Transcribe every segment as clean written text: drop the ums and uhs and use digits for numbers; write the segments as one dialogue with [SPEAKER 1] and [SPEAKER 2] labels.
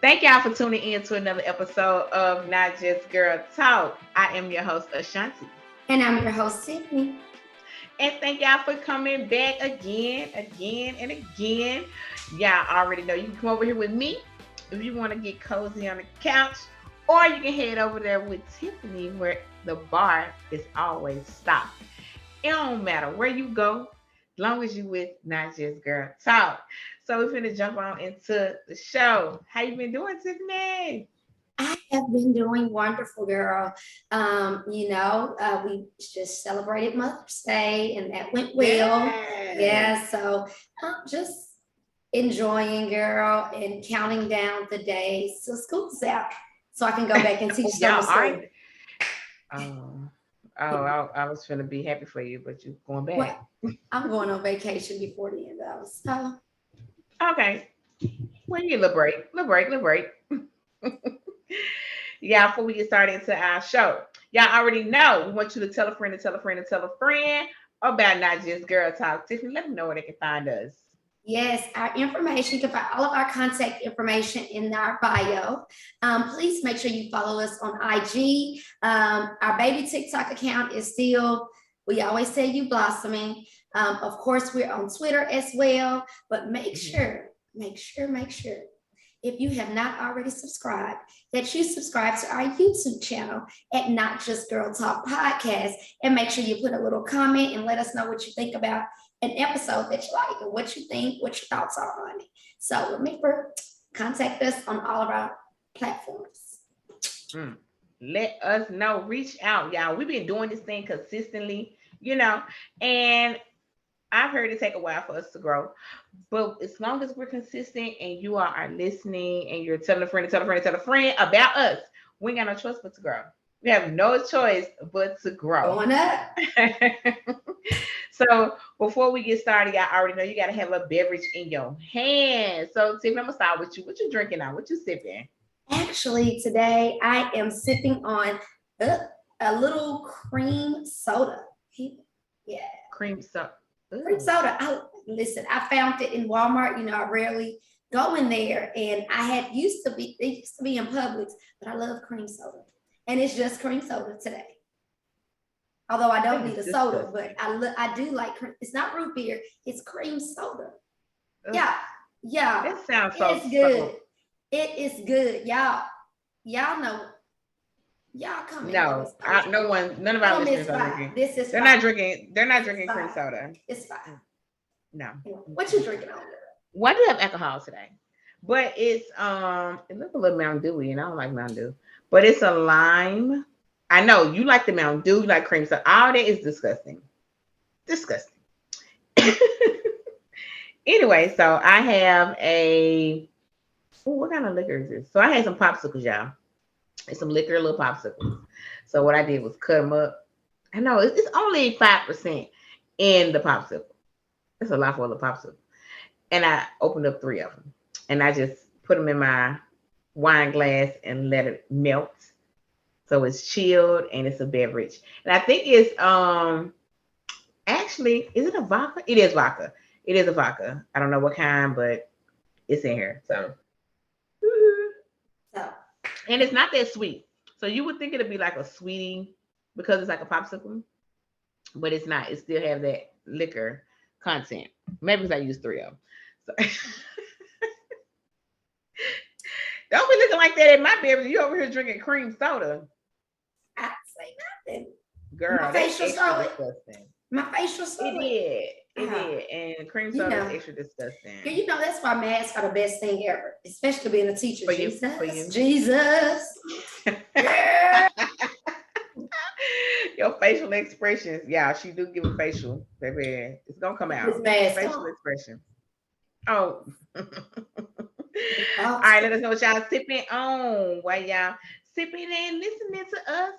[SPEAKER 1] Thank y'all for tuning in to another episode of Not Just Girl Talk. I am your host, Ashanti.
[SPEAKER 2] And I'm your host, Tiffany.
[SPEAKER 1] And thank y'all for coming back again, and again. Y'all already know you can come over here with me if you want to get cozy on the couch, or you can head over there with Tiffany where the bar is always stocked. It don't matter where you go, as long as you with Not Just Girl Talk. So we're finna jump on into the show. How you been doing, Tiffany?
[SPEAKER 2] I have been doing wonderful, girl. We just celebrated Mother's Day and that went well.
[SPEAKER 1] Yes.
[SPEAKER 2] Yeah, so I'm just enjoying, girl, and counting down the days till school's out so I can go back and teach summer
[SPEAKER 1] Y'all
[SPEAKER 2] school.
[SPEAKER 1] are. Um, I was finna be happy for you, but you going back.
[SPEAKER 2] Well, I'm going on vacation before the end of it. So,
[SPEAKER 1] Okay. Well, you liberate. Yeah, before we get started into our show, y'all already know we want you to tell a friend to tell a friend to tell a friend about Not Just Girl Talk. Tiffany, let them know where they can find us.
[SPEAKER 2] yes, our information, you can find all of our contact information in our bio. Please make sure you follow us on IG. Our baby TikTok account is still, we always say you blossoming. Of course, we're on Twitter as well, but make sure, if you have not already subscribed, that you subscribe to our YouTube channel at Not Just Girl Talk Podcast. And make sure you put a little comment and let us know what you think about an episode that you like and what you think, what your thoughts are on it. So remember, contact us on all of our platforms.
[SPEAKER 1] Mm. Let us know. Reach out, y'all. We've been doing this thing consistently, and I've heard it take a while for us to grow. But as long as we're consistent and you all are listening and you're telling a friend to tell a friend to tell a friend about us, we ain't got no choice but to grow. We have no choice but to grow.
[SPEAKER 2] Going up.
[SPEAKER 1] So before we get started, y'all already know you gotta have a beverage in your hand. So Tiffany, I'm gonna start with you. What you drinking now? What you sipping?
[SPEAKER 2] Actually, today I am sipping on uh, a little cream soda. Yeah,
[SPEAKER 1] Cream soda.
[SPEAKER 2] cream soda. Listen, I found it in Walmart. I rarely go in there, and I had used to be. It used to be in Publix, but I love cream soda, and it's just cream soda today. Although I
[SPEAKER 1] That
[SPEAKER 2] don't
[SPEAKER 1] is
[SPEAKER 2] need a soda,
[SPEAKER 1] disgusting.
[SPEAKER 2] but I do like cream. It's not root beer. It's cream soda.
[SPEAKER 1] Ugh,
[SPEAKER 2] Yeah, yeah,
[SPEAKER 1] that sounds so
[SPEAKER 2] it's
[SPEAKER 1] so.
[SPEAKER 2] good. It is good, y'all. Y'all know. Y'all come and let me
[SPEAKER 1] No,
[SPEAKER 2] start
[SPEAKER 1] no
[SPEAKER 2] drinking.
[SPEAKER 1] one, none of our
[SPEAKER 2] Oh,
[SPEAKER 1] listeners
[SPEAKER 2] Miss
[SPEAKER 1] are
[SPEAKER 2] Five,
[SPEAKER 1] drinking.
[SPEAKER 2] this is
[SPEAKER 1] They're not
[SPEAKER 2] fine.
[SPEAKER 1] drinking. They're not
[SPEAKER 2] This is
[SPEAKER 1] drinking cream
[SPEAKER 2] fine.
[SPEAKER 1] soda.
[SPEAKER 2] It's fine.
[SPEAKER 1] Mm, no.
[SPEAKER 2] What you drinking on, girl?
[SPEAKER 1] Well, I do have alcohol today, but it looks a little Mountain Dewy, and I don't like Mountain Dew. But it's a lime. I know you like the Mountain Dew, you like cream soda. All that is disgusting. Disgusting. Anyway, so I have a. Ooh, what kind of liquor is this? So I had some popsicles, y'all. And some liquor, little popsicles. So what I did was cut them up. I know it's only 5% in the popsicle. It's a lot for the popsicle. And I opened up three of them, and I just put them in my wine glass and let it melt. So it's chilled and it's a beverage. And I think it's actually, is it a vodka? It is vodka. It is a vodka. I don't know what kind, but it's in here. So
[SPEAKER 2] So,
[SPEAKER 1] and it's not that sweet. So you would think it'd be like a sweetie because it's like a popsicle, but it's not. It still have that liquor content. Maybe because I used three of them. So don't be looking like that at my beverage. You over here drinking cream soda.
[SPEAKER 2] I say nothing. My
[SPEAKER 1] Girl, that's
[SPEAKER 2] facial
[SPEAKER 1] extra
[SPEAKER 2] saw it.
[SPEAKER 1] disgusting.
[SPEAKER 2] My facial
[SPEAKER 1] It
[SPEAKER 2] saw it.
[SPEAKER 1] did. It
[SPEAKER 2] Uh,
[SPEAKER 1] did. And cream
[SPEAKER 2] you
[SPEAKER 1] soda is
[SPEAKER 2] know,
[SPEAKER 1] extra disgusting.
[SPEAKER 2] that's why masks are the best thing ever, especially being a teacher.
[SPEAKER 1] For you, for
[SPEAKER 2] Jesus,
[SPEAKER 1] you.
[SPEAKER 2] Jesus. Yeah.
[SPEAKER 1] Your facial expressions. Yeah, she do give a facial, baby. It's gonna come
[SPEAKER 2] Put this
[SPEAKER 1] out.
[SPEAKER 2] mask
[SPEAKER 1] Facial
[SPEAKER 2] on.
[SPEAKER 1] expression. Oh. All
[SPEAKER 2] This box
[SPEAKER 1] right, let us
[SPEAKER 2] thing.
[SPEAKER 1] know what y'all sipping on. While y'all sipping and listening to us.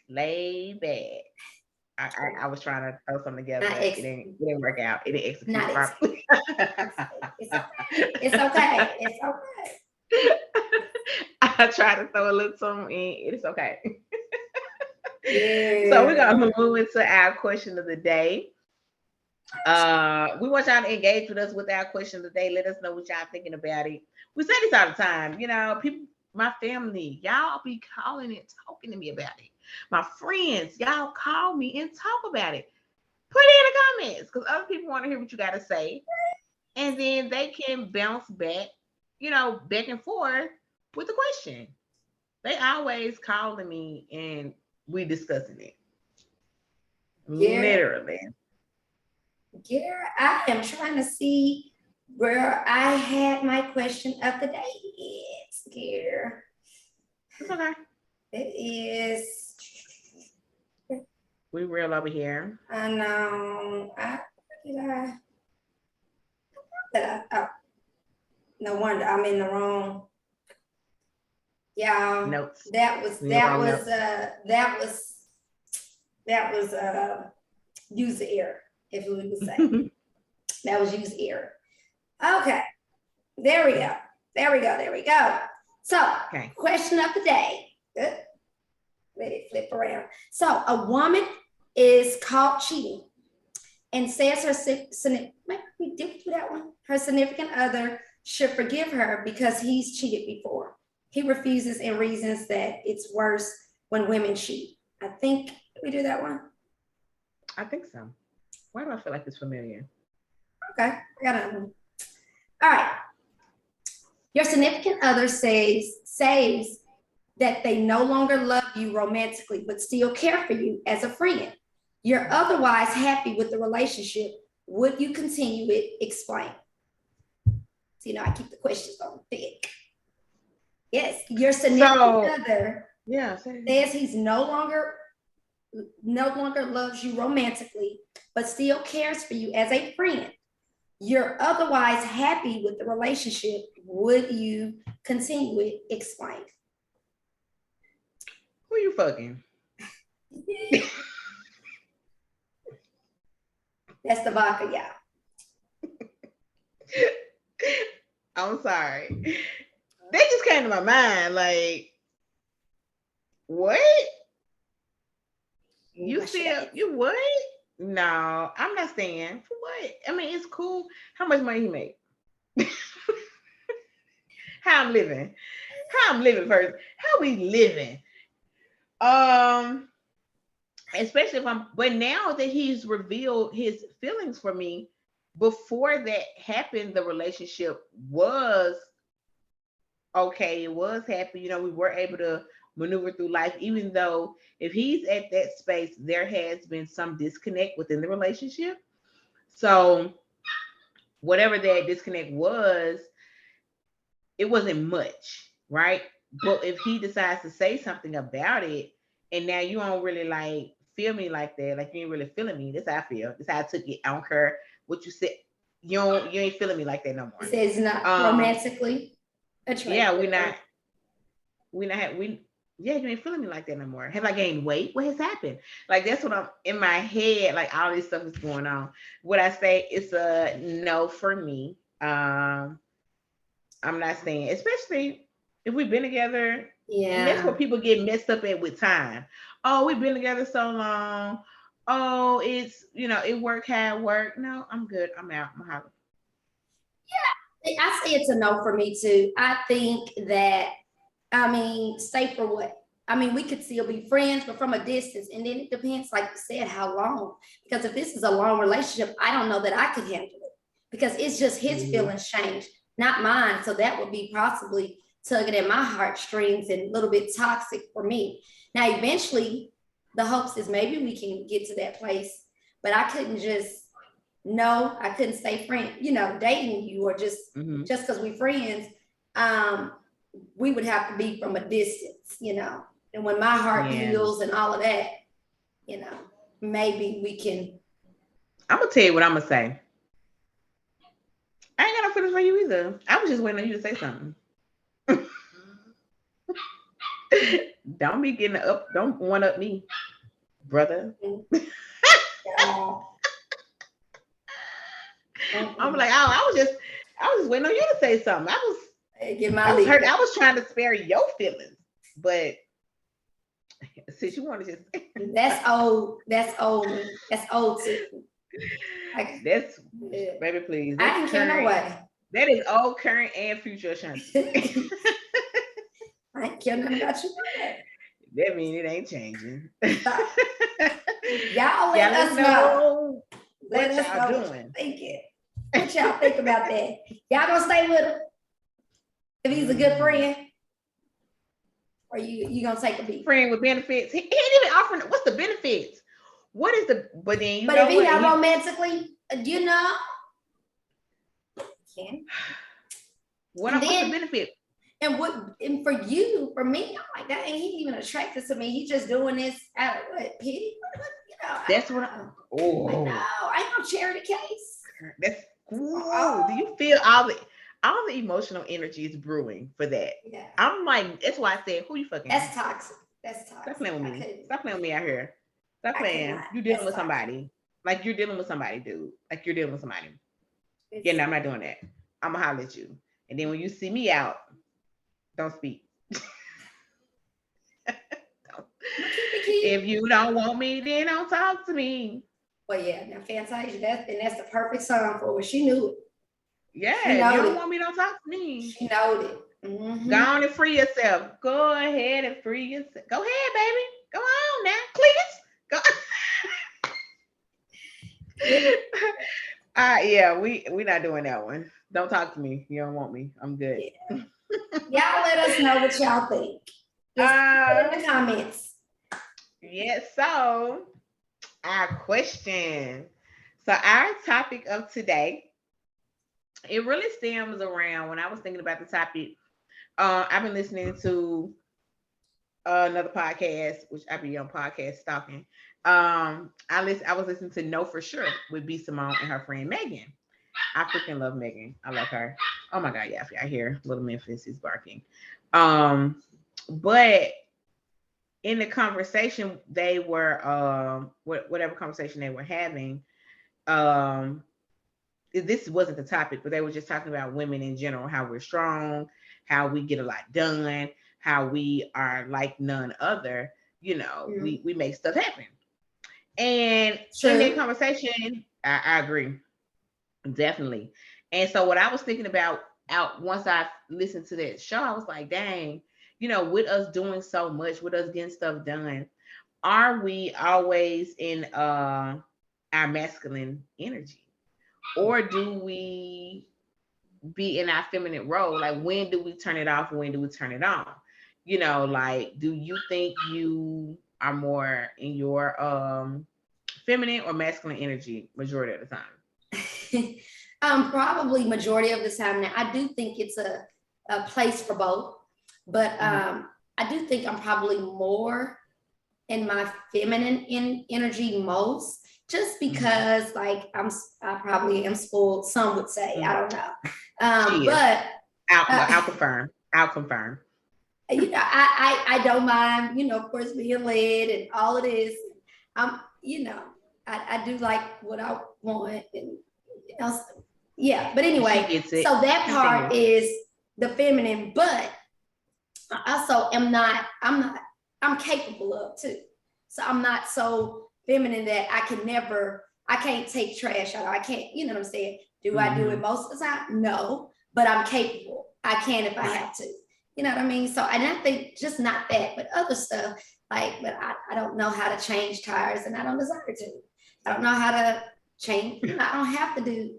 [SPEAKER 1] Lay back. I was trying to throw something together,
[SPEAKER 2] Not
[SPEAKER 1] but
[SPEAKER 2] ex.
[SPEAKER 1] it didn't work out. It didn't execute
[SPEAKER 2] Not ex.
[SPEAKER 1] properly.
[SPEAKER 2] It's okay. It's okay. It's okay.
[SPEAKER 1] I tried to throw a little something in. It's okay. So we're
[SPEAKER 2] Yeah.
[SPEAKER 1] gonna move into our question of the day. We want y'all to engage with us with our question today. Let us know what y'all thinking about it. We say this all the time. People, my family, y'all be calling and talking to me about it. My friends, y'all call me and talk about it. Put it in the comments because other people want to hear what you got to say. And then they can bounce back, back and forth with the question. They always calling me and we discussing it.
[SPEAKER 2] Gary,
[SPEAKER 1] Literally.
[SPEAKER 2] Gary, I am trying to see where I had my question of the day. It's Gary.
[SPEAKER 1] It's okay.
[SPEAKER 2] It is.
[SPEAKER 1] We real over here.
[SPEAKER 2] I know. Oh, no wonder I'm in the wrong. Yeah,
[SPEAKER 1] Notes.
[SPEAKER 2] that was user error, if we would say. That was user error. Okay, there we go. So, okay. Question of the day. Good. Let it flip around. So, a woman is caught cheating and says her significant other should forgive her because he's cheated before. He refuses and reasons that it's worse when women cheat. I think we do that one.
[SPEAKER 1] I think so. Why do I feel like it's familiar?
[SPEAKER 2] Okay, I got another one. All right. Your significant other says that they no longer love you romantically, but still care for you as a friend. You're otherwise happy with the relationship. Would you continue it? Explain. So, I keep the questions on thick. Yes, your significant other says he's no longer loves you romantically, but still cares for you as a friend. You're otherwise happy with the relationship. Would you continue it? Explain.
[SPEAKER 1] Who you fucking?
[SPEAKER 2] That's the vodka, yeah.
[SPEAKER 1] I'm sorry. They just came to my mind. Like, what? You what? No, I'm not staying. For what? I mean, it's cool. How much money he make? How I'm living first. How we living? Especially but now that he's revealed his feelings for me, before that happened, the relationship was okay. It was happy. We were able to maneuver through life, even though if he's at that space, there has been some disconnect within the relationship. So whatever that disconnect was, it wasn't much, right? But if he decides to say something about it, and now you don't really feel me like that, like you ain't really feeling me. That's how I feel. That's how I took it. I don't care what you said. You ain't feeling me like that no more.
[SPEAKER 2] He says not romantically.
[SPEAKER 1] Yeah, you ain't feeling me like that no more. Have I gained weight? What has happened? Like that's what I'm in my head. Like all this stuff is going on. What I say it's a no for me. I'm not saying, especially if we've been together.
[SPEAKER 2] Yeah.
[SPEAKER 1] And that's what people get messed up at with time. Oh, we've been together so long. Oh, it's it worked how it worked. No, I'm good. I'm out. I'm hollering.
[SPEAKER 2] Yeah, I say it's a no for me too. I think that stay for what? We could still be friends, but from a distance. And then it depends, like you said, how long. Because if this is a long relationship, I don't know that I could handle it. Because it's just his feelings changed, not mine. So that would be possibly tugging at my heartstrings and a little bit toxic for me. Now, eventually, the hopes is maybe we can get to that place. But I couldn't I couldn't stay dating you or just because we're friends. We would have to be from a distance, and when my heart heals and all of that, maybe we can.
[SPEAKER 1] I'm gonna tell you what I'm gonna say. I ain't got no feelings for you either. I was just waiting on you to say something. Don't be getting up. Don't one up me, brother. I'm like, I was just waiting on you to say something. I was hurt. I was trying to spare your feelings, but since you want to just
[SPEAKER 2] that's old too. Like,
[SPEAKER 1] That's
[SPEAKER 2] yeah.
[SPEAKER 1] baby, please.
[SPEAKER 2] I
[SPEAKER 1] That's
[SPEAKER 2] didn't care no
[SPEAKER 1] current.
[SPEAKER 2] way.
[SPEAKER 1] That is old, current, and future Ashanti.
[SPEAKER 2] I ain't care nothing about you no way.
[SPEAKER 1] That mean it ain't changing.
[SPEAKER 2] So y'all
[SPEAKER 1] Yeah,
[SPEAKER 2] let
[SPEAKER 1] let us
[SPEAKER 2] us know.
[SPEAKER 1] know
[SPEAKER 2] Let
[SPEAKER 1] what
[SPEAKER 2] us
[SPEAKER 1] y'all
[SPEAKER 2] know what
[SPEAKER 1] doing.
[SPEAKER 2] you're thinking. What y'all think about that? Y'all gonna stay with him if he's a good friend, or you gonna take a beat?
[SPEAKER 1] Friend with benefits. He ain't even offering. What's the benefits? What is the? But then you
[SPEAKER 2] But
[SPEAKER 1] know
[SPEAKER 2] if he
[SPEAKER 1] what?
[SPEAKER 2] not romantically, you know, can.
[SPEAKER 1] What's the
[SPEAKER 2] Then
[SPEAKER 1] benefit?
[SPEAKER 2] and for you, for me, I'm like, that ain't he even attracted to me. He just doing this out of what pity? You know,
[SPEAKER 1] That's what.
[SPEAKER 2] like, no, I ain't no charity case.
[SPEAKER 1] That's
[SPEAKER 2] Oh,
[SPEAKER 1] do you feel all the emotional energy is brewing for that?
[SPEAKER 2] yeah.
[SPEAKER 1] I'm like, that's why I said, who you fucking?
[SPEAKER 2] That's toxic. That's
[SPEAKER 1] Stop
[SPEAKER 2] toxic.
[SPEAKER 1] playing with me. Stop playing with me out here. Stop
[SPEAKER 2] I could
[SPEAKER 1] playing.
[SPEAKER 2] not.
[SPEAKER 1] You dealing
[SPEAKER 2] That's
[SPEAKER 1] with
[SPEAKER 2] toxic.
[SPEAKER 1] somebody. Like you're dealing with somebody, dude. Like you're dealing with somebody.
[SPEAKER 2] It's,
[SPEAKER 1] Yeah, no, I'm not doing that. I'm gonna holler at you. And then when you see me out, don't speak. If you don't want me, then don't talk to me.
[SPEAKER 2] well, yeah, now Fantasia, that's the perfect song for it. She knew it.
[SPEAKER 1] Yeah,
[SPEAKER 2] She
[SPEAKER 1] if you
[SPEAKER 2] knowed
[SPEAKER 1] don't
[SPEAKER 2] it.
[SPEAKER 1] want me, don't talk to me.
[SPEAKER 2] She knowed it.
[SPEAKER 1] Go on and free yourself. Go ahead and free yourself. Go ahead, baby. Go on now, please. Go. Yeah, we not doing that one. Don't talk to me. You don't want me. I'm good.
[SPEAKER 2] Yeah. Y'all let us know what y'all think. Just put in the comments.
[SPEAKER 1] Yeah, so our question. So our topic of today, it really stems around when I was thinking about the topic. I've been listening to another podcast, which I be on podcast stalking. I was listening to Know For Sure with B Simone and her friend Megan. I freaking love Megan. I love her. Oh my god, yeah, I hear Little Memphis is barking. But in the conversation they were whatever conversation they were having, um this wasn't the topic, but they were just talking about women in general, how we're strong, how we get a lot done, how we are like none other. We make stuff happen. And in that conversation, I agree. Definitely. And so what I was thinking about out once I listened to that show, I was like, dang, with us doing so much, with us getting stuff done, are we always in our masculine energy? Or do we be in our feminine role? Like when do we turn it off and when do we turn it on? Like do you think you are more in your feminine or masculine energy majority of the time?
[SPEAKER 2] Probably majority of the time. Now I do think it's a place for both, but I do think I'm probably more in my feminine energy most, just because like I probably am spoiled, some would say. I don't know. But
[SPEAKER 1] I'll confirm. I'll confirm.
[SPEAKER 2] I don't mind, of course, being led and all of this. I do like what I want, and yeah. But anyway, so that part is the feminine, but I also I'm capable of too. So I'm not so feminine that I can't take trash out. I can't, you know what I'm saying? Do I do it most of the time? No, but I'm capable. I can if I have to. You know what I mean? So, and I think just not that, but other stuff, but I don't know how to change tires and I don't desire to. I don't know how to change, I don't have to do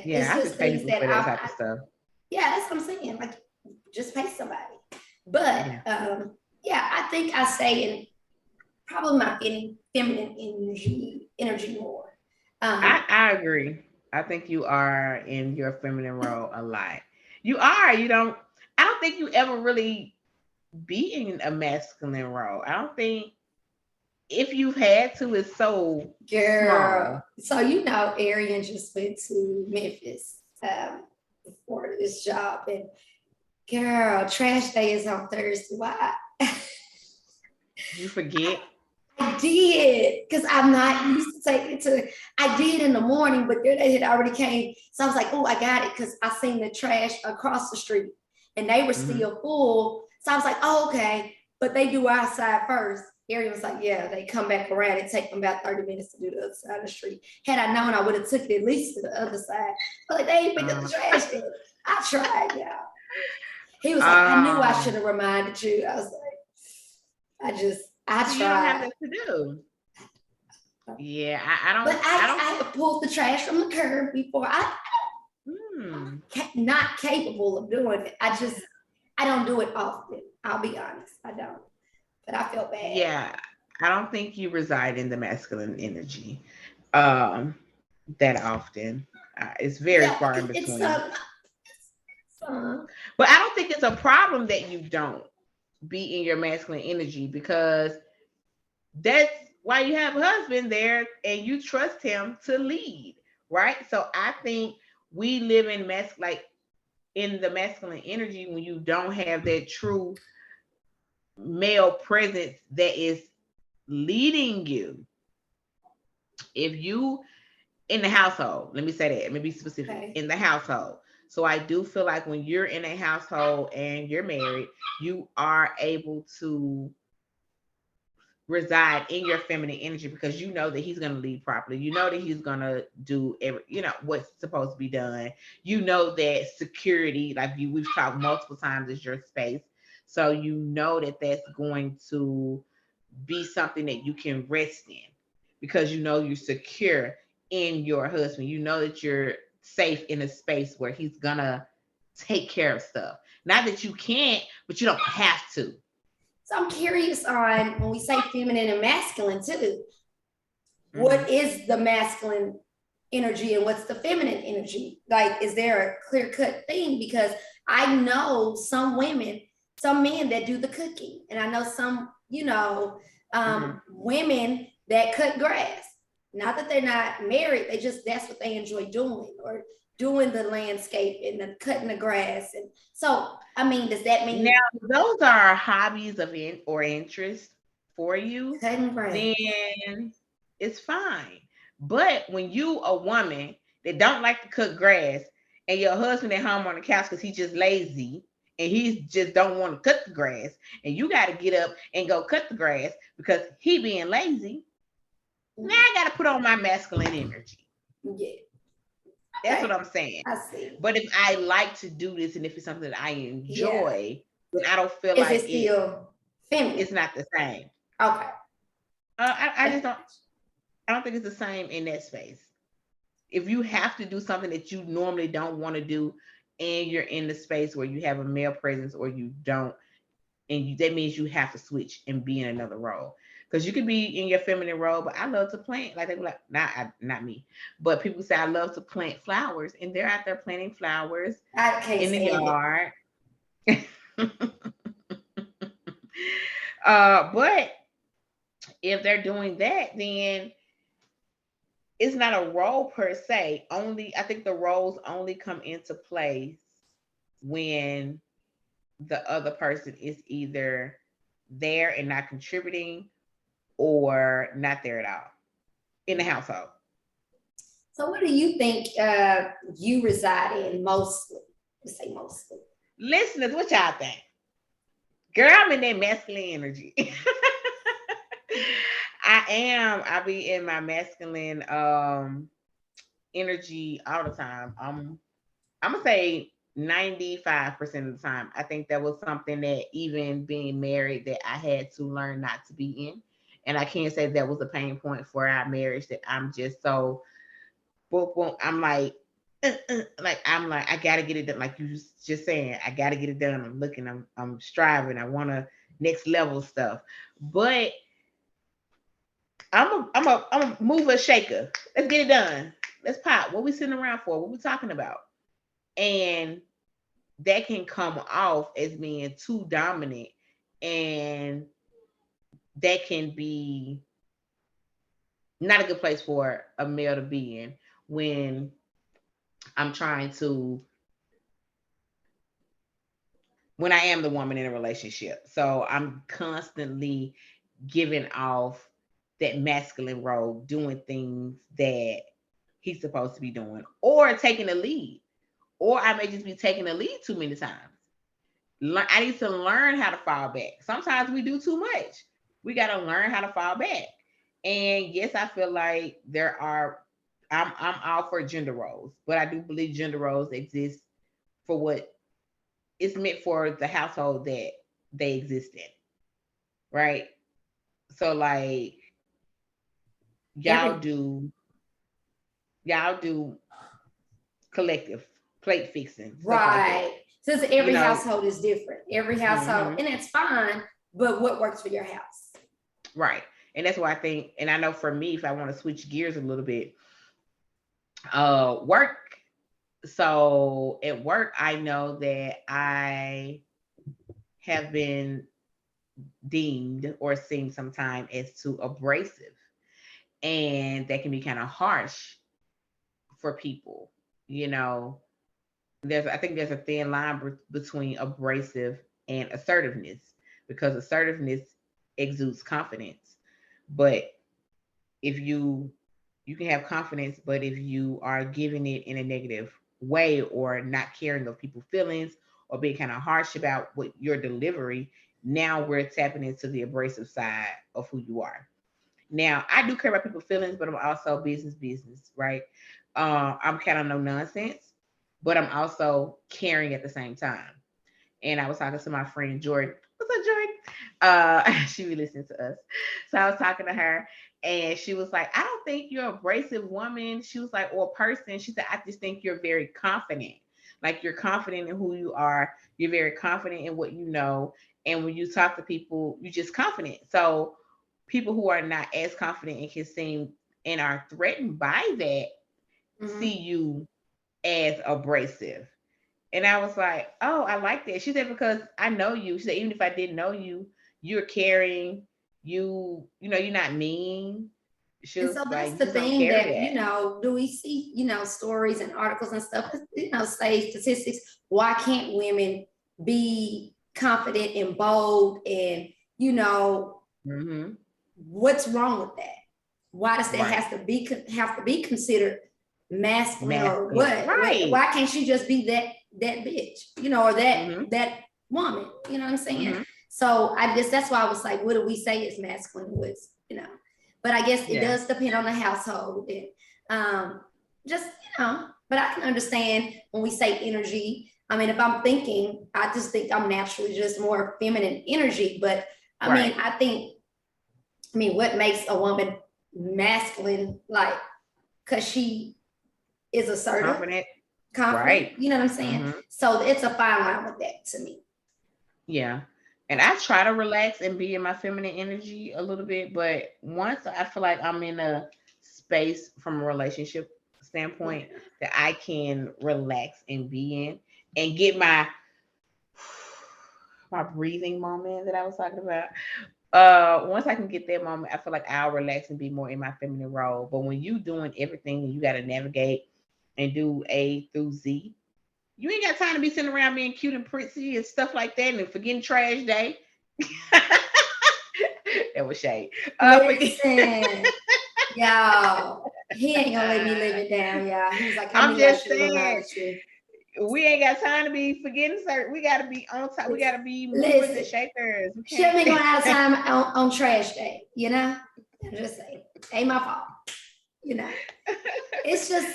[SPEAKER 1] yeah, it's just things that that type of stuff.
[SPEAKER 2] Yeah, that's what I'm saying. Like, just pay somebody. But yeah, I think I stay in probably my feminine energy more.
[SPEAKER 1] I agree. I think you are in your feminine role a lot. You are. I don't think you ever really be in a masculine role. I don't think if you've had to, it's so
[SPEAKER 2] girl. Small. So Arian just went to Memphis for this job, and girl, trash day is on Thursday. Why?
[SPEAKER 1] You forget?
[SPEAKER 2] I did, because I'm not used to taking it to. I did in the morning, but they had already came. So I was like, oh, I got it, because I seen the trash across the street and they were still full. So I was like, oh, okay. But they do our side first. Ariel was like, yeah, they come back around. It take them about 30 minutes to do the other side of the street. Had I known, I would have took it at least to the other side. But like, they ain't picked up the
[SPEAKER 1] Um,
[SPEAKER 2] trash yet. I tried, yeah. He was like, I knew I should
[SPEAKER 1] um,
[SPEAKER 2] have reminded you. I was like, I
[SPEAKER 1] so you don't have
[SPEAKER 2] tried.
[SPEAKER 1] that to do. Yeah,
[SPEAKER 2] But
[SPEAKER 1] I don't
[SPEAKER 2] I
[SPEAKER 1] think.
[SPEAKER 2] have pulled the trash from the curb before.
[SPEAKER 1] Hmm.
[SPEAKER 2] Not capable of doing it. I don't do it often. I'll be honest. I don't. But I feel bad.
[SPEAKER 1] Yeah, I don't think you reside in the masculine energy um that often. It's very
[SPEAKER 2] Yeah,
[SPEAKER 1] far in
[SPEAKER 2] it's
[SPEAKER 1] between.
[SPEAKER 2] uh,
[SPEAKER 1] But I don't think it's a problem that you don't be in your masculine energy because that's why you have a husband there and you trust him to lead, right? So I think we live in like in the masculine energy when you don't have that true male presence that is leading you. If you in the household, let me say that, let me be specific,
[SPEAKER 2] okay.
[SPEAKER 1] in the household. So I do feel like when you're in a household and you're married, you are able to reside in your feminine energy because you know that he's going to lead properly. You know that he's going to do every, what's supposed to be done. You know that security, like we've talked multiple times, is your space. So you know that that's going to be something that you can rest in because you know you're secure in your husband. You know that you're safe in a space where he's going to take care of stuff. Not that you can't, but you don't have to.
[SPEAKER 2] So I'm curious on when we say feminine and masculine too,
[SPEAKER 1] Mm-hmm.
[SPEAKER 2] what is the masculine energy and what's the feminine energy? Like, is there a clear cut thing? Because I know some women, some men that do the cooking, and I know some,
[SPEAKER 1] Mm-hmm.
[SPEAKER 2] women that cut grass. Not that they're not married, they just that's what they enjoy doing, or doing the landscape and the cutting the grass. And so, I mean, does that
[SPEAKER 1] Now,
[SPEAKER 2] mean
[SPEAKER 1] if those are hobbies of or interest for you,
[SPEAKER 2] cutting grass?
[SPEAKER 1] then it's fine. But when you a woman that don't like to cut grass and your husband at home on the couch because he's just lazy and he just don't want to cut the grass and you got to get up and go cut the grass because he being lazy, now I got to put on my masculine energy.
[SPEAKER 2] Yeah.
[SPEAKER 1] That's what
[SPEAKER 2] Okay.
[SPEAKER 1] I'm saying.
[SPEAKER 2] I see.
[SPEAKER 1] But if I like to do this and if it's something that I
[SPEAKER 2] Yeah.
[SPEAKER 1] enjoy, then I don't feel
[SPEAKER 2] Is
[SPEAKER 1] like
[SPEAKER 2] it still
[SPEAKER 1] it's
[SPEAKER 2] feminine?
[SPEAKER 1] not the same.
[SPEAKER 2] Okay.
[SPEAKER 1] I just don't. I don't think it's the same in that space. If you have to do something that you normally don't want to do, and you're in the space where you have a male presence or you don't, and that means you have to switch and be in another role. Because you could be in your feminine role, but I love to plant. Like they be like, not me, but people say I love to plant flowers, and they're out there planting flowers
[SPEAKER 2] I can't
[SPEAKER 1] in the
[SPEAKER 2] stand it.
[SPEAKER 1] yard. But if they're doing that, then it's not a role per se. Only I think the roles only come into place when the other person is either there and not contributing or not there at all in the household.
[SPEAKER 2] So, what do you think you reside in mostly? We say mostly.
[SPEAKER 1] Listeners, what y'all think? Girl, I'm in that masculine energy. I am. I be in my masculine energy all the time. I'm gonna say 95% of the time. I think that was something that even being married that I had to learn not to be in. And I can't say that was a pain point for our marriage that I'm just so boom, boom. I'm like I gotta get it done. Like you just saying, I gotta get it done. I'm looking, I'm striving. I wanna next level stuff. But I'm a mover shaker. Let's get it done. Let's pop. What we sitting around for? What we talking about? And that can come off as being too dominant, and that can be not a good place for a male to be in when I'm trying to when I am the woman in a relationship. So I'm constantly giving off that masculine role, doing things that he's supposed to be doing, or taking the lead, or I may just be taking the lead too many times. I need to learn how to fall back. Sometimes we do too much. We got to learn how to fall back. And yes, I feel like there are. I'm all for gender roles, but I do believe gender roles exist for what it's meant for the household that they exist in, right? So like y'all
[SPEAKER 2] Every
[SPEAKER 1] do y'all do collective plate fixing, stuff like that.
[SPEAKER 2] right. Since
[SPEAKER 1] You
[SPEAKER 2] every
[SPEAKER 1] know,
[SPEAKER 2] household is different. Every household,
[SPEAKER 1] hmm
[SPEAKER 2] and it's fine, but what works for your house?
[SPEAKER 1] right. And that's why I think, and I know for me, if I want to switch gears a little bit, work. So at work, I know that I have been deemed or seen sometime as too abrasive, and that can be kind of harsh for people. You know, I think there's a thin line between abrasive and assertiveness, because assertiveness exudes confidence, but if you can have confidence, but if you are giving it in a negative way or not caring of people's feelings or being kind of harsh about what your delivery, now we're tapping into the abrasive side of who you are. Now I do care about people's feelings, but I'm also business, right? I'm kind of no nonsense, but I'm also caring at the same time. And I was talking to my friend Jordan. What's up, Jordan? She be listening to us. So I was talking to her, and she was like, I don't think you're an abrasive woman. She was like, or person. She said, I just think you're very confident. Like you're confident in who you are. You're very confident in what you know. And when you talk to people, you're just confident. So people who are not as confident and can seem and are threatened by that see
[SPEAKER 2] Mm-hmm.
[SPEAKER 1] you as abrasive. And I was like, oh, I like that. She said, because I know you. She said, even if I didn't know you, you're caring. You're not mean. She
[SPEAKER 2] And
[SPEAKER 1] was
[SPEAKER 2] so
[SPEAKER 1] like,
[SPEAKER 2] that's
[SPEAKER 1] you
[SPEAKER 2] the
[SPEAKER 1] just don't
[SPEAKER 2] thing
[SPEAKER 1] carry
[SPEAKER 2] that,
[SPEAKER 1] that.
[SPEAKER 2] do we see, stories and articles and stuff, say statistics, why can't women be confident and bold and, you know,
[SPEAKER 1] Mm-hmm.
[SPEAKER 2] what's wrong with that? Why does that
[SPEAKER 1] Right.
[SPEAKER 2] have to be considered masculine or
[SPEAKER 1] Masculine.
[SPEAKER 2] what?
[SPEAKER 1] Right.
[SPEAKER 2] Why can't she just be that bitch, or
[SPEAKER 1] Mm-hmm.
[SPEAKER 2] that woman? You know what I'm saying?
[SPEAKER 1] Mm-hmm.
[SPEAKER 2] So I guess that's why I was like, what do we say is masculine? What's But I guess it
[SPEAKER 1] Yeah.
[SPEAKER 2] does depend on the household and just But I can understand when we say energy. I mean, if I'm thinking, I just think I'm naturally just more feminine energy. But I mean,
[SPEAKER 1] Right.
[SPEAKER 2] what makes a woman masculine? Like, because she is assertive,
[SPEAKER 1] Confident.
[SPEAKER 2] confident.
[SPEAKER 1] Right.
[SPEAKER 2] You know what I'm saying?
[SPEAKER 1] Mm-hmm.
[SPEAKER 2] So it's a fine line with that to me.
[SPEAKER 1] Yeah. And I try to relax and be in my feminine energy a little bit, but once I feel like I'm in a space from a relationship standpoint
[SPEAKER 2] Yeah.
[SPEAKER 1] that I can relax and be in and get my breathing moment that I was talking about. Once I can get that moment, I feel like I'll relax and be more in my feminine role. But when you doing everything and you gotta navigate and do A through Z, you ain't got time to be sitting around being cute and pretty and stuff like that and forgetting trash day. That was shade. Forget.
[SPEAKER 2] Listen, y'all, he ain't gonna let me live it down, y'all. He's like, I
[SPEAKER 1] I'm
[SPEAKER 2] knew I
[SPEAKER 1] just
[SPEAKER 2] should have
[SPEAKER 1] saying,
[SPEAKER 2] reminded you.
[SPEAKER 1] we ain't got time to be forgetting certain. We got to be on top. We got to be movers and
[SPEAKER 2] Listen,
[SPEAKER 1] shakers. We
[SPEAKER 2] she been
[SPEAKER 1] can't.
[SPEAKER 2] going out of time on trash day, I'm just saying, ain't my fault, you know. It's just,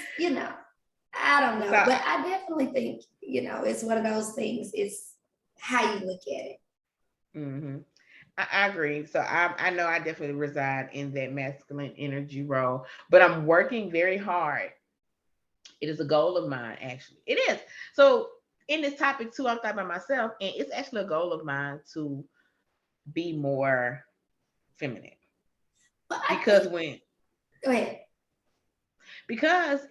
[SPEAKER 2] I don't know,
[SPEAKER 1] So,
[SPEAKER 2] but I definitely think, it's one of those things. It's how you look at it.
[SPEAKER 1] mhm. I agree. So I know I definitely reside in that masculine energy role, but I'm working very hard. It is a goal of mine, actually. It is. So in this topic too, I'm talking about myself, and it's actually a goal of mine to be more feminine.
[SPEAKER 2] But I
[SPEAKER 1] Because
[SPEAKER 2] think,
[SPEAKER 1] when
[SPEAKER 2] go ahead.
[SPEAKER 1] because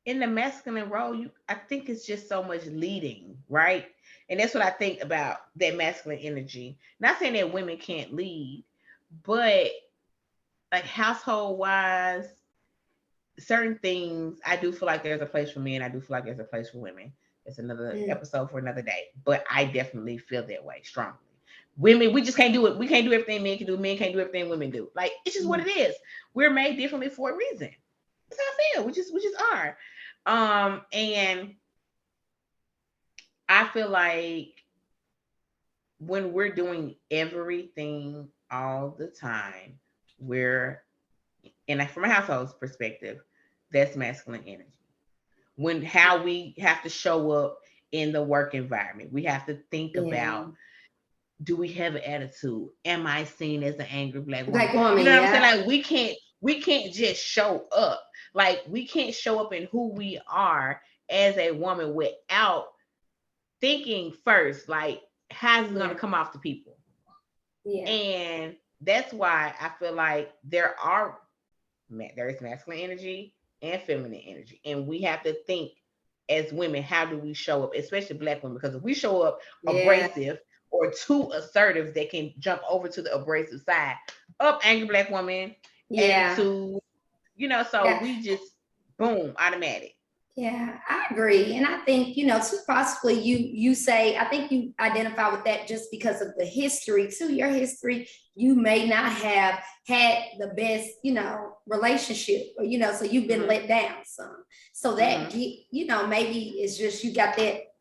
[SPEAKER 1] in the masculine role, I think it's just so much leading, right? And that's what I think about that masculine energy. Not saying that women can't lead, but like household wise, certain things I do feel like there's a place for men. I do feel like there's a place for women. It's another
[SPEAKER 2] Mm,
[SPEAKER 1] episode for another day. But I definitely feel that way strongly. Women, we just can't do it. We can't do everything men can do. Men can't do everything women do. Like it's just what
[SPEAKER 2] mm.
[SPEAKER 1] it is. We're made differently for a reason. That's how I feel. We just are. And I feel like when we're doing everything all the time where, and from a household's perspective, that's masculine energy. When how we have to show up in the work environment, we have to think
[SPEAKER 2] Yeah.
[SPEAKER 1] about, do we have an attitude? Am I seen as an angry black woman?
[SPEAKER 2] Black woman,
[SPEAKER 1] You know what I'm
[SPEAKER 2] yeah.
[SPEAKER 1] saying? Like we can't just show up. Like we can't show up in who we are as a woman without thinking first, like how's it
[SPEAKER 2] Yeah.
[SPEAKER 1] gonna come off to people?
[SPEAKER 2] Yeah.
[SPEAKER 1] And that's why I feel like there is masculine energy and feminine energy, and we have to think as women, how do we show up, especially black women? Because if we show up
[SPEAKER 2] Yeah.
[SPEAKER 1] abrasive or too assertive, they can jump over to the abrasive side. Up, angry black woman,
[SPEAKER 2] Yeah.
[SPEAKER 1] attitude, so
[SPEAKER 2] Yeah.
[SPEAKER 1] we just boom, automatic.
[SPEAKER 2] Yeah, I agree. And I think, too possibly you say, I think you identify with that just because of the history, to your history, you may not have had the best, relationship, or, so you've been let down some. So that, maybe it's just you got that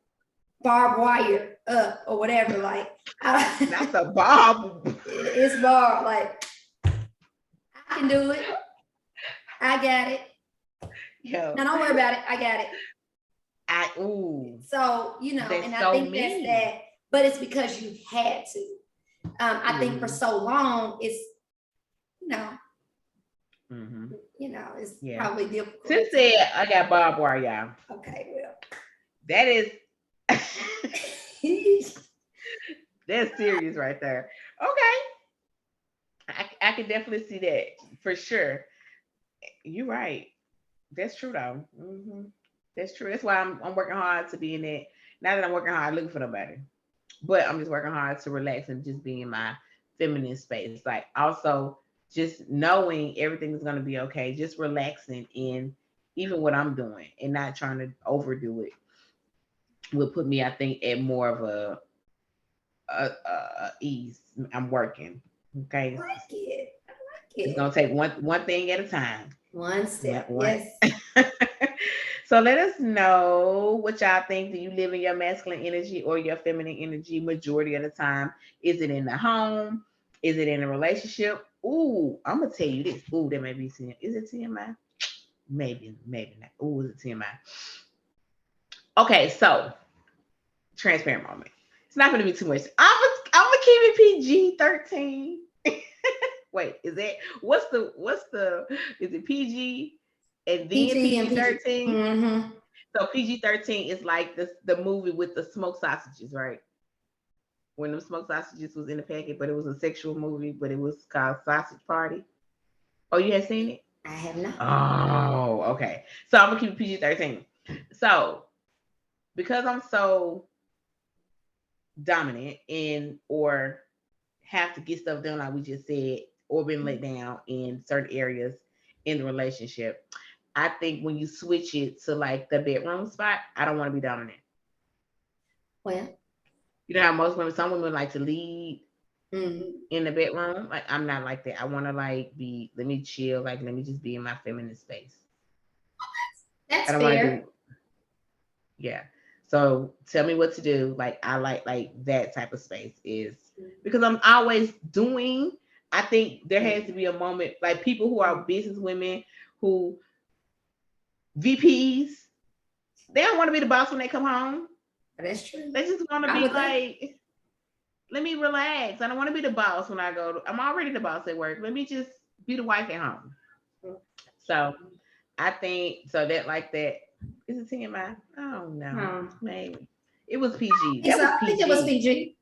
[SPEAKER 2] barbed wire up or whatever. Like,
[SPEAKER 1] That's a bob.
[SPEAKER 2] it's barbed. Like, I can do it. I got it.
[SPEAKER 1] Yo,
[SPEAKER 2] No, don't worry about it. I got it. So, and I think that's that, but it's because you had to. I think for so long, it's, you know, it's probably difficult.
[SPEAKER 1] Tim said, I got barbed wire, y'all.
[SPEAKER 2] Okay, well.
[SPEAKER 1] That is, that's serious right there. Okay. I can definitely see that for sure. You're right. That's true though. That's true. That's why I'm working hard to be in it. Not that I'm working hard looking for nobody, but I'm just working hard to relax and just be in my feminine space. Like also just knowing everything is gonna be okay. Just relaxing in even what I'm doing and not trying to overdo it will put me, I think, at more of a ease. I'm working. Okay.
[SPEAKER 2] I like it.
[SPEAKER 1] It's gonna take one thing at a time.
[SPEAKER 2] One step. Yes.
[SPEAKER 1] So let us know what y'all think. Do you live in your masculine energy or your feminine energy majority of the time? Is it in the home? Is it in a relationship? Ooh, I'm gonna tell you this. Ooh, that may be TMI. Is it TMI? Maybe not. Ooh, is it TMI? Okay, so transparent moment. It's not gonna be too much. I'm gonna keep it PG-13. Wait, is it PG and then PG-13?
[SPEAKER 2] Mm-hmm.
[SPEAKER 1] So PG-13 is like the movie with the smoked sausages, right? When the smoked sausages was in the packet, but it was a sexual movie, but it was called Sausage Party. Oh, you have seen it?
[SPEAKER 2] I have not.
[SPEAKER 1] Oh, okay. So I'm gonna keep it PG-13. So because I'm so dominant or have to get stuff done like we just said, or been let down in certain areas in the relationship, I think when you switch it to like the bedroom spot, I don't want to be dominant.
[SPEAKER 2] Well,
[SPEAKER 1] you know how some women like to lead in the bedroom. Like I'm not like that. I want to like let me chill. Like let me just be in my feminine space.
[SPEAKER 2] That's fair.
[SPEAKER 1] Yeah. So tell me what to do. Like I like that type of space is because I'm always doing. I think there has to be a moment like people who are business women who VPs, they don't want to be the boss when they come home.
[SPEAKER 2] That's true.
[SPEAKER 1] They just want to be like, let me relax. I don't want to be the boss when I go. I'm already the boss at work. Let me just be the wife at home. So I think so that like that. Is it TMI? Oh no, maybe it was PG.
[SPEAKER 2] I think it was PG.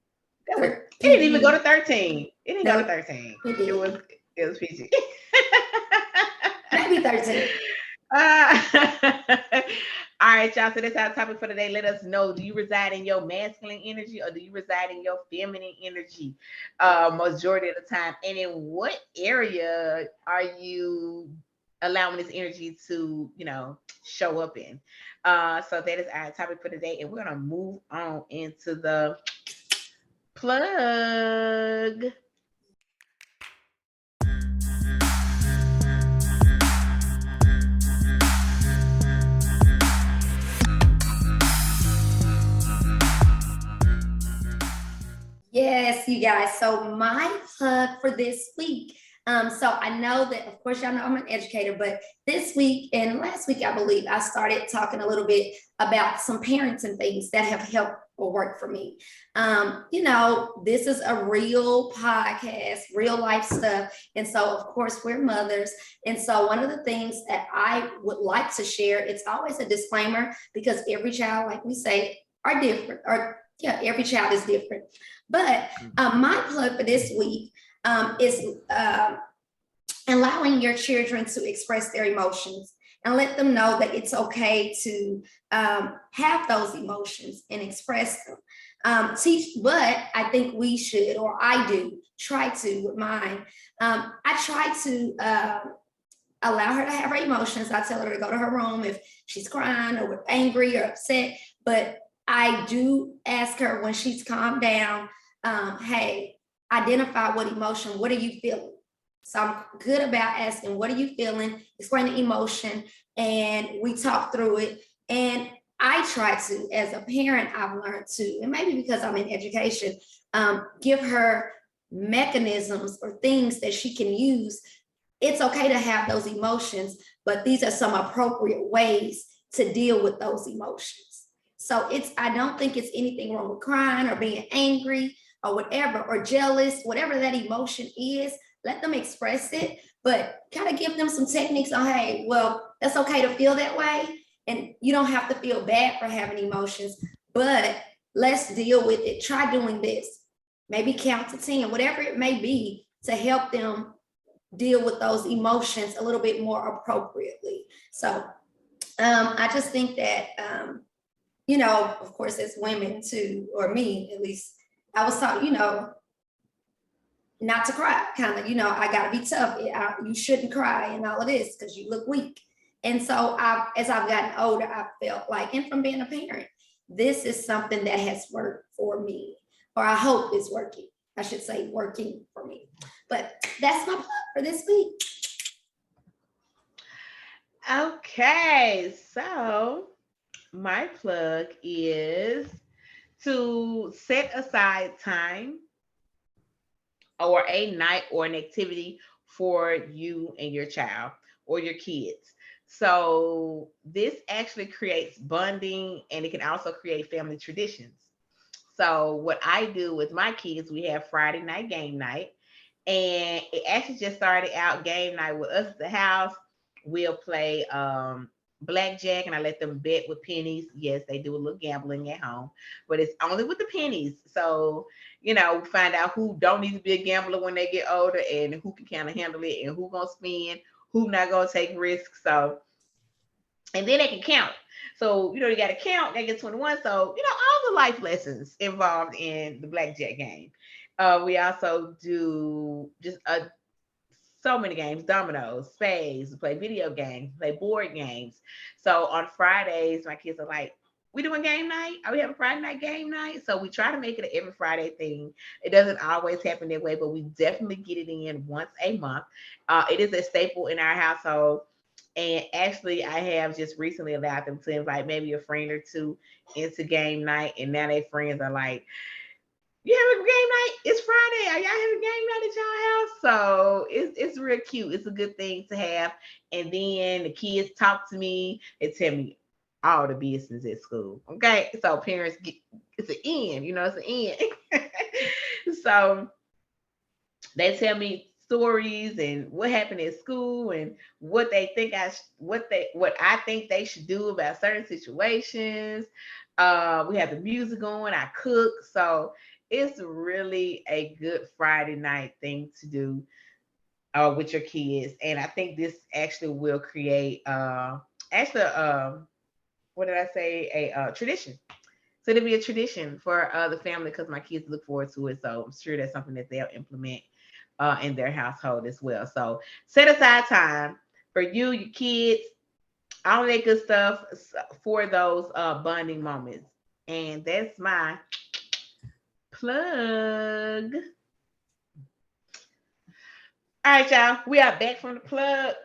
[SPEAKER 1] It didn't even go to 13. It didn't go to 13. It was PG.
[SPEAKER 2] Maybe 13.
[SPEAKER 1] All right, y'all. So that's our topic for today. Let us know: do you reside in your masculine energy or do you reside in your feminine energy? Majority of the time, and in what area are you allowing this energy to, show up in? So that is our topic for today, and we're gonna move on into the plug.
[SPEAKER 2] Yes, Yes, you guys. So my plug for this week. So I know that, of course, y'all know I'm an educator, but this week and last week, I believe, I started talking a little bit about some parenting things that have helped or worked for me. This is a real podcast, real life stuff. And so, of course, we're mothers. And so one of the things that I would like to share, it's always a disclaimer because every child, like we say, are different, or yeah, every child is different. But my plug for this week is allowing your children to express their emotions and let them know that it's okay to have those emotions and express them. But I think we should, or I do, try to with mine. I try to allow her to have her emotions. I tell her to go to her room if she's crying or angry or upset. But I do ask her when she's calmed down, hey, identify what emotion, what are you feeling? So I'm good about asking, what are you feeling? Explain the emotion, and we talk through it. And I try to, as a parent, I've learned to, and maybe because I'm in education, give her mechanisms or things that she can use. It's okay to have those emotions, but these are some appropriate ways to deal with those emotions. So I don't think it's anything wrong with crying or being angry or whatever, or jealous, whatever that emotion is, let them express it, but kind of give them some techniques on, hey, well, that's okay to feel that way. And you don't have to feel bad for having emotions, but let's deal with it. Try doing this, maybe count to 10, whatever it may be, to help them deal with those emotions a little bit more appropriately. So I just think that, of course, as women too, or me at least, I was taught, not to cry, kind of, I got to be tough. You shouldn't cry and all of this because you look weak. And so as I've gotten older, I felt like, and from being a parent, this is something that has worked for me, or I hope is working. I should say working for me. But that's my plug for this week.
[SPEAKER 1] Okay, so my plug is to set aside time or a night or an activity for you and your child or your kids. So this actually creates bonding, and it can also create family traditions. So what I do with my kids, we have Friday night game night, and it actually just started out game night with us at the house. We'll play blackjack, and I let them bet with pennies. Yes, they do a little gambling at home, but it's only with the pennies. So find out who don't need to be a gambler when they get older, and who can kind of handle it, and who gonna spend, who not gonna take risks. So, and then they can count. So, you got to count, they get 21. So, all the life lessons involved in the blackjack game. We also do just so many games, dominoes, spades, we play video games, play board games. So on Fridays, my kids are like, we doing game night? Are we having Friday night game night? So we try to make it an every Friday thing. It doesn't always happen that way, but we definitely get it in once a month. It is a staple in our household. And actually, I have just recently allowed them to invite maybe a friend or two into game night. And now their friends are like, you having a game night? It's Friday. Are y'all having game night at y'all house? So it's real cute. It's a good thing to have. And then the kids talk to me and tell me all the business at school. Okay. So parents get, it's an end, it's an end. So they tell me stories and what happened at school and what they think what I think they should do about certain situations. We have the music going, I cook. So it's really a good Friday night thing to do with your kids. And I think this actually will create actually what did I say? A tradition. So it'll be a tradition for the family because my kids look forward to it. So I'm sure that's something that they'll implement in their household as well. So set aside time for you, your kids, all that good stuff for those bonding moments. And that's my plug. All right, y'all. We are back from the plug.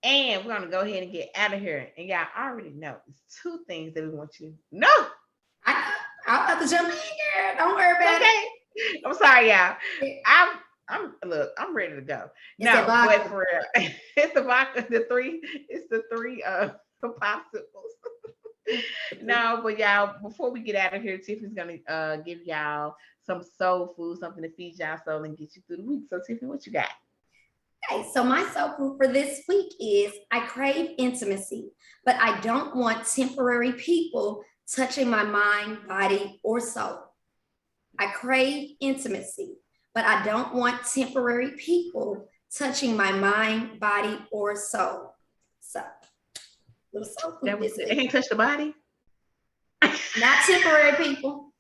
[SPEAKER 1] And we're gonna go ahead and get out of here. And y'all already know it's two things that we want you to know.
[SPEAKER 2] I'll have to jump in here. Don't worry about it.
[SPEAKER 1] Okay. I'm sorry, y'all. I'm ready to go.
[SPEAKER 2] It's that
[SPEAKER 1] No, but
[SPEAKER 2] vodka.
[SPEAKER 1] for real, it's the vodka, the three popsicles. No, but y'all, before we get out of here, Tiffany's gonna give y'all some soul food, something to feed y'all soul and get you through the week. So Tiffany, what you got?
[SPEAKER 2] Okay, so my soul food for this week is I crave intimacy, but I don't want temporary people touching my mind, body, or soul. I crave intimacy, but I don't want temporary people touching my mind, body, or soul. So, little soul
[SPEAKER 1] That
[SPEAKER 2] food
[SPEAKER 1] was
[SPEAKER 2] this
[SPEAKER 1] good. It
[SPEAKER 2] week.
[SPEAKER 1] can't touch the body.
[SPEAKER 2] Not temporary people.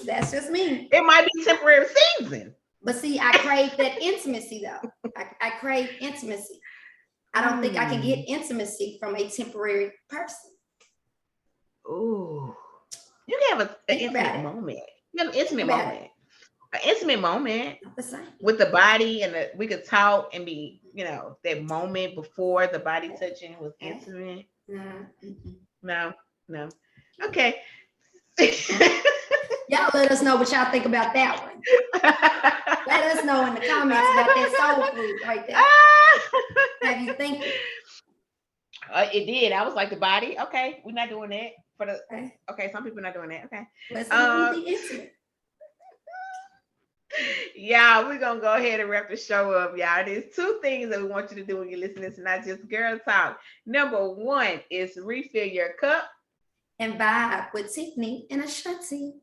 [SPEAKER 2] That's just me.
[SPEAKER 1] It might be temporary season.
[SPEAKER 2] But see, I crave that intimacy though. I crave intimacy. I don't think I can get intimacy from a temporary person.
[SPEAKER 1] Ooh, you can have an
[SPEAKER 2] Think
[SPEAKER 1] intimate
[SPEAKER 2] about it.
[SPEAKER 1] moment. You have an
[SPEAKER 2] Think
[SPEAKER 1] intimate
[SPEAKER 2] about
[SPEAKER 1] moment. An intimate moment
[SPEAKER 2] Not the same.
[SPEAKER 1] with the body, and we could talk and be, that moment before the body touching was intimate. No, no. Okay.
[SPEAKER 2] Y'all let us know what y'all think about that one. Let us know in the comments about that soul food right there. Have you think?
[SPEAKER 1] It did. I was like the body. Okay, we're not doing that for the.
[SPEAKER 2] Okay.
[SPEAKER 1] Okay, some people are not doing that. Okay.
[SPEAKER 2] Let's be intimate.
[SPEAKER 1] Yeah, we're gonna go ahead and wrap the show up, y'all. There's two things that we want you to do when you're listening to Not Just Girl Talk. Number one is refill your cup
[SPEAKER 2] and vibe with Tiffany and Ashanti.